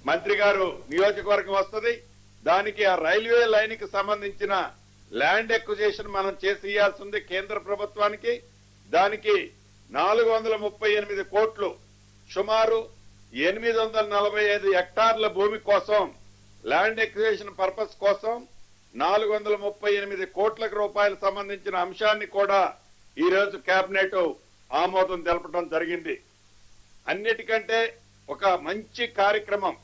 మంత్రి గారు నియోజకవర్గం వస్తుంది. దానికి ఆ రైల్వే లైన్ కి సంబంధించిన ల్యాండ్ ఎక్విజిషన్ మనం చేసి ఇవ్వాల్సింది కేంద్ర ప్రభుత్వానికి. దానికి 438 కోట్లు, సుమారు 845 హెక్టార్ల భూమి కోసం ల్యాండ్ ఎక్విజిషన్ పర్పస్ కోసం 438 కోట్ల రూపాయలు సంబంధించిన అంశాన్ని కూడా ఈ రోజు కేబినెట్ ఆమోదం తెలపడం జరిగింది. అన్నిటికంటే ఒక మంచి కార్యక్రమం,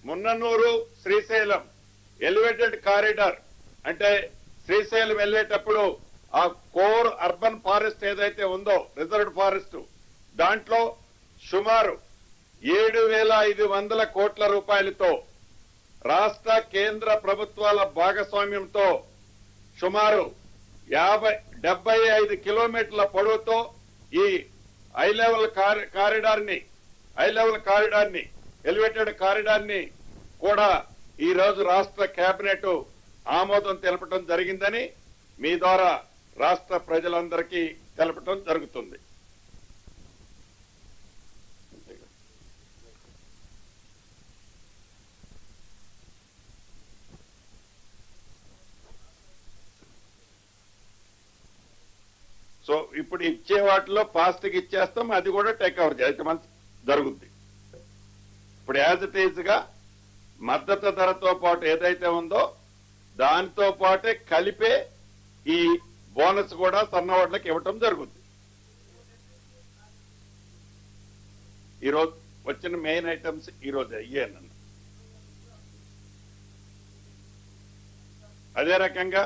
మున్ననూరు శ్రీశైలం ఎలివేటెడ్ కారిడార్. అంటే శ్రీశైలం వెళ్ళేటప్పుడు ఆ కోర్ అర్బన్ ఫారెస్ట్ ఏదైతే ఉందో రిజర్వ్డ్ ఫారెస్ట్, దాంట్లో సుమారు 7,500 కోట్ల రూపాయలతో రాష్ట్ర కేంద్ర ప్రభుత్వాల భాగస్వామ్యంతో సుమారు 75 కిలోమీటర్ల పొడవుతో ఈ హై లెవెల్ కారిడార్ ని ఎలివేటెడ్ కారిడార్ ని కూడా ఈ రోజు రాష్ట్ర కేబినెట్ ఆమోదం తెలపడం జరిగిందని మీ ద్వారా రాష్ట్ర ప్రజలందరికీ తెలపడం జరుగుతుంది. సో ఇప్పుడు ఇచ్చే వాటిలో ఫాస్ట్ గా ఇచ్చేస్తాం, అది కూడా టేక్ ఓవర్ చేయడం జరుగుద్ది. ఇప్పుడు యాజ్ ఇట్ ఈజ్ గా మద్దతు ధరతో పాటు ఏదైతే ఉందో దాంతో పాటే కలిపే ఈ బోనస్ కూడా సన్నవాళ్లకు ఇవ్వటం జరుగుద్ది. ఈరోజు వచ్చిన మెయిన్ ఐటమ్స్ ఈరోజు అయ్యేనన్న. అదే రకంగా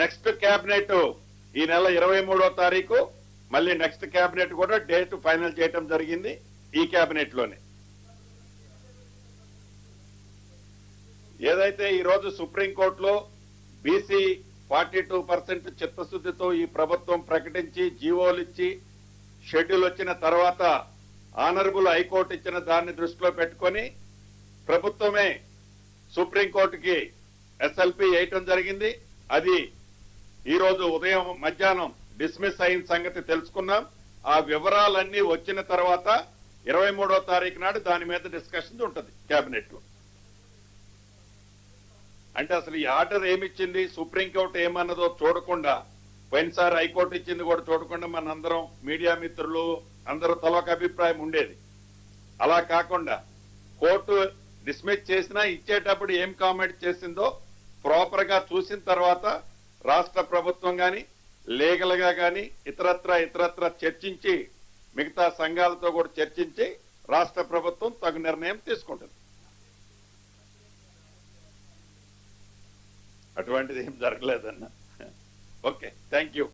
నెక్స్ట్ కేబినెట్ ఈ నెల 23వ తారీఖు మళ్ళీ నెక్స్ట్ కేబినెట్ కూడా డేట్ ఫైనల్ చేయటం జరిగింది. ఈ కేబినెట్ లోనే ఏదైతే ఈ రోజు సుప్రీంకోర్టులో బీసీ 42% చిత్తశుద్ధితో ఈ ప్రభుత్వం ప్రకటించి జీవోలు ఇచ్చి షెడ్యూల్ వచ్చిన తర్వాత ఆనరబుల్ హైకోర్టు ఇచ్చిన దాన్ని దృష్టిలో పెట్టుకొని ప్రభుత్వమే సుప్రీంకోర్టుకి ఎస్ఎల్పి వేయటం జరిగింది. అది ఈ రోజు ఉదయం మధ్యాహ్నం డిస్మిస్ అయిన సంగతి తెలుసుకున్నాం. ఆ వివరాలన్నీ వచ్చిన తర్వాత 23వ తారీఖు నాడు దాని మీద డిస్కషన్ ఉంటుంది కేబినెట్ లో. అంటే అసలు ఈ ఆర్డర్ ఏమిచ్చింది, సుప్రీంకోర్టు ఏమన్నదో చూడకుండా, పోయినసారి హైకోర్టు ఇచ్చింది కూడా చూడకుండా మనందరం మీడియా మిత్రులు అందరూ తలొక అభిప్రాయం ఉండేది. అలా కాకుండా కోర్టు డిస్మిస్ చేసినా ఇచ్చేటప్పుడు ఏం కామెంట్ చేసిందో ప్రాపర్ గా చూసిన తర్వాత రాష్ట్ర ప్రభుత్వం గాని లీగల్ గా గాని ఇతరత్ర చర్చించి మిగతా సంఘాలతో కూడా చర్చించి రాష్ట్ర ప్రభుత్వం తగు నిర్ణయం తీసుకుంటుంది. అటువంటిది ఏం జరగలేదన్న. Okay, thank you.